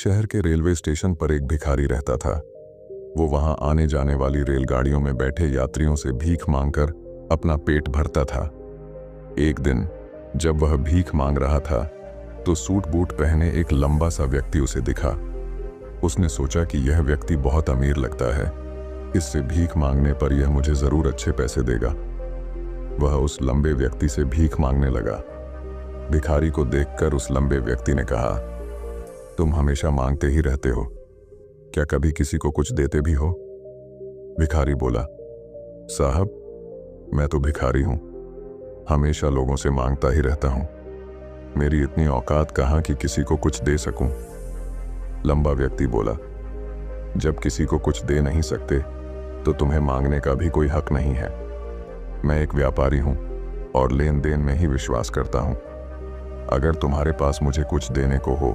शहर के railway station पर एक भिखारी रहता था। वो वहां आने जाने वाली रेलगाड़ियों में बैठे यात्रियों से भीख मांगकर अपना पेट भरता था। एक दिन जब वह भीख मांग रहा था तो सूट बूट पहने एक लंबा सा व्यक्ति उसे दिखा। उसने सोचा कि यह व्यक्ति बहुत अमीर लगता है, इससे भीख मांगने पर यह मुझे जरूर अच्छे पैसे देगा। वह उस लंबे व्यक्ति से भीख मांगने लगा। भिखारी को देखकर उस लंबे व्यक्ति ने कहा, तुम हमेशा मांगते ही रहते हो, क्या कभी किसी को कुछ देते भी हो? भिखारी बोला, साहब मैं तो भिखारी हूं, हमेशा लोगों से मांगता ही रहता हूं, मेरी इतनी औकात कहां कि किसी को कुछ दे सकूं। लंबा व्यक्ति बोला, जब किसी को कुछ दे नहीं सकते तो तुम्हें मांगने का भी कोई हक नहीं है। मैं एक व्यापारी हूं और लेन देन में ही विश्वास करता हूं। अगर तुम्हारे पास मुझे कुछ देने को हो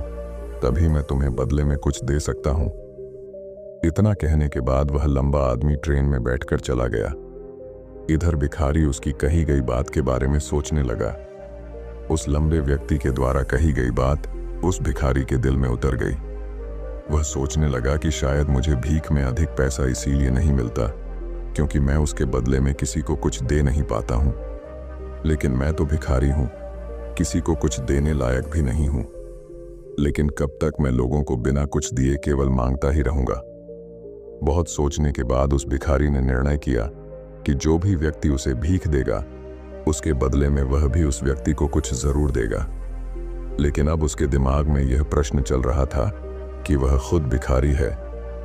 तभी मैं तुम्हें बदले में कुछ दे सकता हूं। इतना कहने के बाद वह लंबा आदमी ट्रेन में बैठकर चला गया। इधर भिखारी उसकी कही गई बात के बारे में सोचने लगा। उस लंबे व्यक्ति के द्वारा कही गई बात उस भिखारी के दिल में उतर गई। वह सोचने लगा कि शायद मुझे भीख में अधिक पैसा इसीलिए नहीं मिलता क्योंकि मैं उसके बदले में किसी को कुछ दे नहीं पाता हूं। लेकिन मैं तो भिखारी हूं, किसी को कुछ देने लायक भी नहीं हूं। लेकिन कब तक मैं लोगों को बिना कुछ दिए केवल मांगता ही रहूंगा? बहुत सोचने के बाद उस भिखारी ने निर्णय किया कि जो भी व्यक्ति उसे भीख देगा उसके बदले में वह भी उस व्यक्ति को कुछ जरूर देगा। लेकिन अब उसके दिमाग में यह प्रश्न चल रहा था कि वह खुद भिखारी है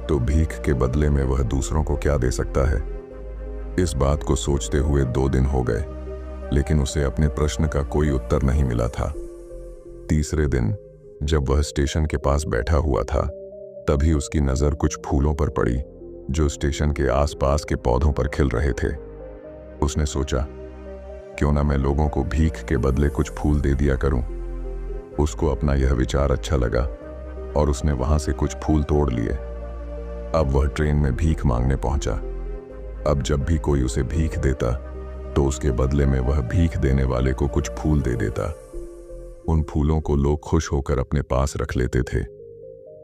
तो भीख के बदले में वह दूसरों को क्या दे सकता है। इस बात को सोचते हुए 2 दिन हो गए, लेकिन उसे अपने प्रश्न का कोई उत्तर नहीं मिला था। तीसरे दिन जब वह स्टेशन के पास बैठा हुआ था तभी उसकी नजर कुछ फूलों पर पड़ी जो स्टेशन के आसपास के पौधों पर खिल रहे थे। उसने सोचा, क्यों ना मैं लोगों को भीख के बदले कुछ फूल दे दिया करूं। उसको अपना यह विचार अच्छा लगा और उसने वहां से कुछ फूल तोड़ लिए। अब वह ट्रेन में भीख मांगने पहुंचा। अब जब भी कोई उसे भीख देता तो उसके बदले में वह भीख देने वाले को कुछ फूल दे देता। उन फूलों को लोग खुश होकर अपने पास रख लेते थे।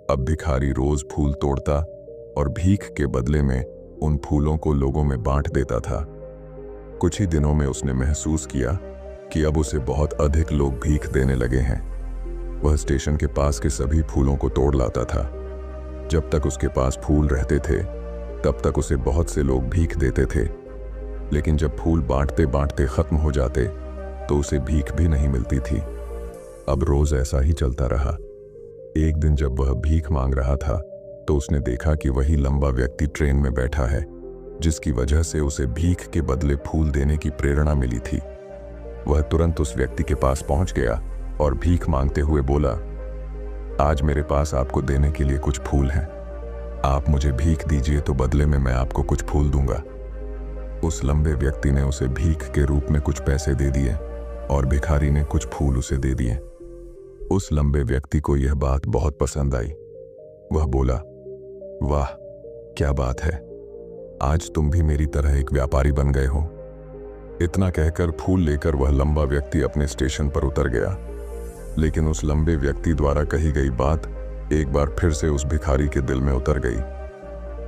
अब भिखारी रोज फूल तोड़ता और भीख के बदले में उन फूलों को लोगों में बांट देता था। कुछ ही दिनों में उसने महसूस किया कि अब उसे बहुत अधिक लोग भीख देने लगे हैं। वह स्टेशन के पास के सभी फूलों को तोड़ लाता था। जब तक उसके पास फूल रहते थे तब तक उसे बहुत से लोग भीख देते थे, लेकिन जब फूल बांटते बांटते खत्म हो जाते तो उसे भीख भी नहीं मिलती थी। अब रोज ऐसा ही चलता रहा। एक दिन जब वह भीख मांग रहा था तो उसने देखा कि वही लंबा व्यक्ति ट्रेन में बैठा है जिसकी वजह से उसे भीख के बदले फूल देने की प्रेरणा मिली थी। वह तुरंत उस व्यक्ति के पास पहुंच गया और भीख मांगते हुए बोला, आज मेरे पास आपको देने के लिए कुछ फूल हैं, आप मुझे भीख दीजिए तो बदले में मैं आपको कुछ फूल दूंगा। उस लंबे व्यक्ति ने उसे भीख के रूप में कुछ पैसे दे दिए और भिखारी ने कुछ फूल उसे दे दिए। उस लंबे व्यक्ति को यह बात बहुत पसंद आई। वह बोला, वाह क्या बात है, आज तुम भी मेरी तरह एक व्यापारी बन गए हो। इतना कहकर फूल लेकर वह लंबा व्यक्ति अपने स्टेशन पर उतर गया। लेकिन उस लंबे व्यक्ति द्वारा कही गई बात एक बार फिर से उस भिखारी के दिल में उतर गई।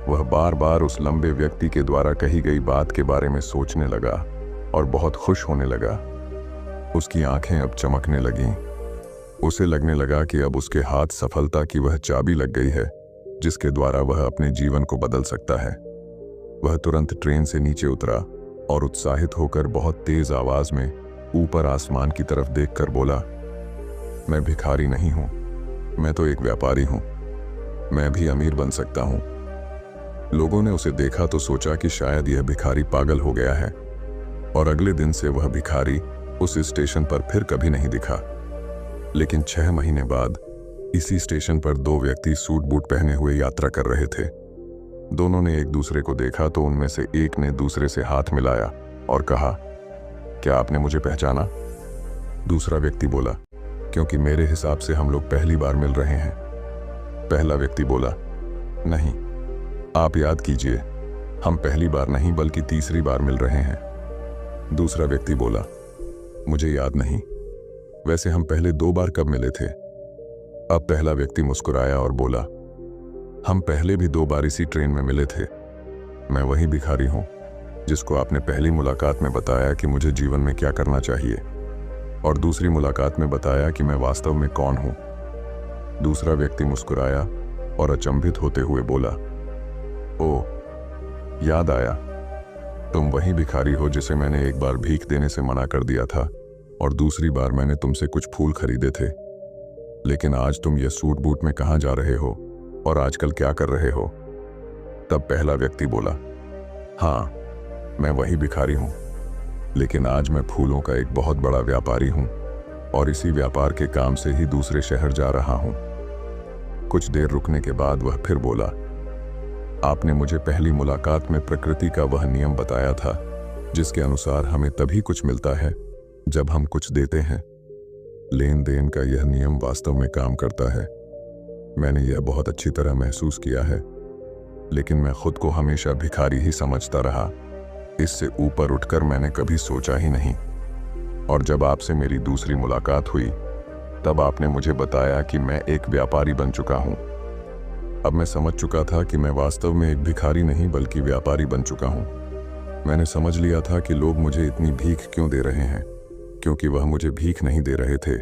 वह बार बार उस लंबे व्यक्ति के द्वारा कही गई बात के बारे में सोचने लगा और बहुत खुश होने लगा। उसकी आंखें अब चमकने लगीं। उसे लगने लगा कि अब उसके हाथ सफलता की वह चाबी लग गई है जिसके द्वारा वह अपने जीवन को बदल सकता है। वह तुरंत ट्रेन से नीचे उतरा और उत्साहित होकर बहुत तेज आवाज में ऊपर आसमान की तरफ देखकर बोला, मैं भिखारी नहीं हूं, मैं तो एक व्यापारी हूं, मैं भी अमीर बन सकता हूं। लोगों ने उसे देखा तो सोचा कि शायद यह भिखारी पागल हो गया है और अगले दिन से वह भिखारी उस स्टेशन पर फिर कभी नहीं दिखा। लेकिन 6 महीने बाद इसी स्टेशन पर 2 व्यक्ति सूट बूट पहने हुए यात्रा कर रहे थे। दोनों ने एक दूसरे को देखा तो उनमें से एक ने दूसरे से हाथ मिलाया और कहा, क्या आपने मुझे पहचाना? दूसरा व्यक्ति बोला, क्योंकि मेरे हिसाब से हम लोग पहली बार मिल रहे हैं। पहला व्यक्ति बोला, नहीं, आप याद कीजिए, हम पहली बार नहीं बल्कि तीसरी बार मिल रहे हैं। दूसरा व्यक्ति बोला, मुझे याद नहीं, वैसे हम पहले 2 बार कब मिले थे? अब पहला व्यक्ति मुस्कुराया और बोला, हम पहले भी 2 बार इसी ट्रेन में मिले थे। मैं वही भिखारी हूं जिसको आपने पहली मुलाकात में बताया कि मुझे जीवन में क्या करना चाहिए, और दूसरी मुलाकात में बताया कि मैं वास्तव में कौन हूं। दूसरा व्यक्ति मुस्कुराया और अचंभित होते हुए बोला, ओ, याद आया, तुम वही भिखारी हो जिसे मैंने एक बार भीख देने से मना कर दिया था और दूसरी बार मैंने तुमसे कुछ फूल खरीदे थे। लेकिन आज तुम ये सूट बूट में कहाँ जा रहे हो और आजकल क्या कर रहे हो? तब पहला व्यक्ति बोला, हाँ, मैं वही भिखारी हूं, लेकिन आज मैं फूलों का एक बहुत बड़ा व्यापारी हूं और इसी व्यापार के काम से ही दूसरे शहर जा रहा हूं। कुछ देर रुकने के बाद वह फिर बोला, आपने मुझे पहली मुलाकात में प्रकृति का वह नियम बताया था जिसके अनुसार हमें तभी कुछ मिलता है जब हम कुछ देते हैं। लेन देन का यह नियम वास्तव में काम करता है। मैंने यह बहुत अच्छी तरह महसूस किया है, लेकिन मैं खुद को हमेशा भिखारी ही समझता रहा। इससे ऊपर उठकर मैंने कभी सोचा ही नहीं। और जब आपसे मेरी दूसरी मुलाकात हुई तब आपने मुझे बताया कि मैं एक व्यापारी बन चुका हूं। अब मैं समझ चुका था कि मैं वास्तव में एक भिखारी नहीं बल्कि व्यापारी बन चुका हूं। मैंने समझ लिया था कि लोग मुझे इतनी भीख क्यों दे रहे हैं, क्योंकि वह मुझे भीख नहीं दे रहे थे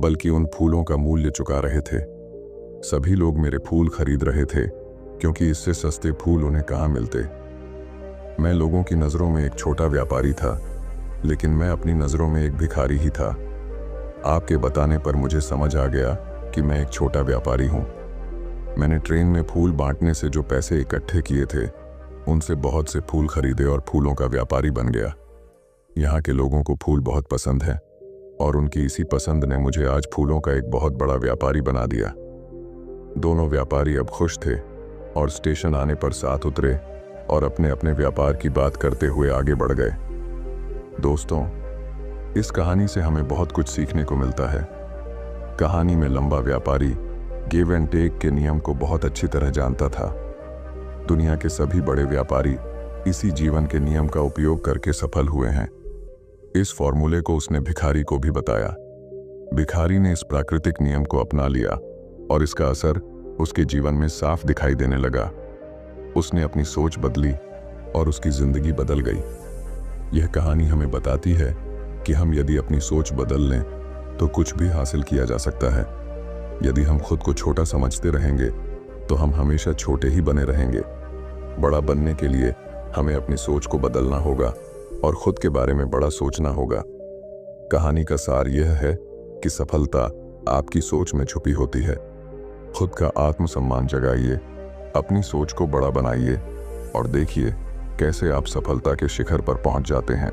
बल्कि उन फूलों का मूल्य चुका रहे थे। सभी लोग मेरे फूल खरीद रहे थे क्योंकि इससे सस्ते फूल उन्हें कहाँ मिलते। मैं लोगों की नज़रों में एक छोटा व्यापारी था, लेकिन मैं अपनी नज़रों में एक भिखारी ही था। आपके बताने पर मुझे समझ आ गया कि मैं एक छोटा व्यापारी हूँ। मैंने ट्रेन में फूल बांटने से जो पैसे इकट्ठे किए थे उनसे बहुत से फूल खरीदे और फूलों का व्यापारी बन गया। यहाँ के लोगों को फूल बहुत पसंद है और उनकी इसी पसंद ने मुझे आज फूलों का एक बहुत बड़ा व्यापारी बना दिया। दोनों व्यापारी अब खुश थे और स्टेशन आने पर साथ उतरे और अपने अपने व्यापार की बात करते हुए आगे बढ़ गए। दोस्तों, इस कहानी से हमें बहुत कुछ सीखने को मिलता है। कहानी में लंबा व्यापारी गिव एंड टेक के नियम को बहुत अच्छी तरह जानता था। दुनिया के सभी बड़े व्यापारी इसी जीवन के नियम का उपयोग करके सफल हुए हैं। इस फॉर्मूले को उसने भिखारी को भी बताया। भिखारी ने इस प्राकृतिक नियम को अपना लिया और इसका असर उसके जीवन में साफ दिखाई देने लगा। उसने अपनी सोच बदली और उसकी जिंदगी बदल गई। यह कहानी हमें बताती है कि हम यदि अपनी सोच बदल लें तो कुछ भी हासिल किया जा सकता है। यदि हम खुद को छोटा समझते रहेंगे तो हम हमेशा छोटे ही बने रहेंगे। बड़ा बनने के लिए हमें अपनी सोच को बदलना होगा और खुद के बारे में बड़ा सोचना होगा। कहानी का सार यह है कि सफलता आपकी सोच में छुपी होती है। खुद का आत्मसम्मान जगाइए, अपनी सोच को बड़ा बनाइए और देखिए कैसे आप सफलता के शिखर पर पहुंच जाते हैं।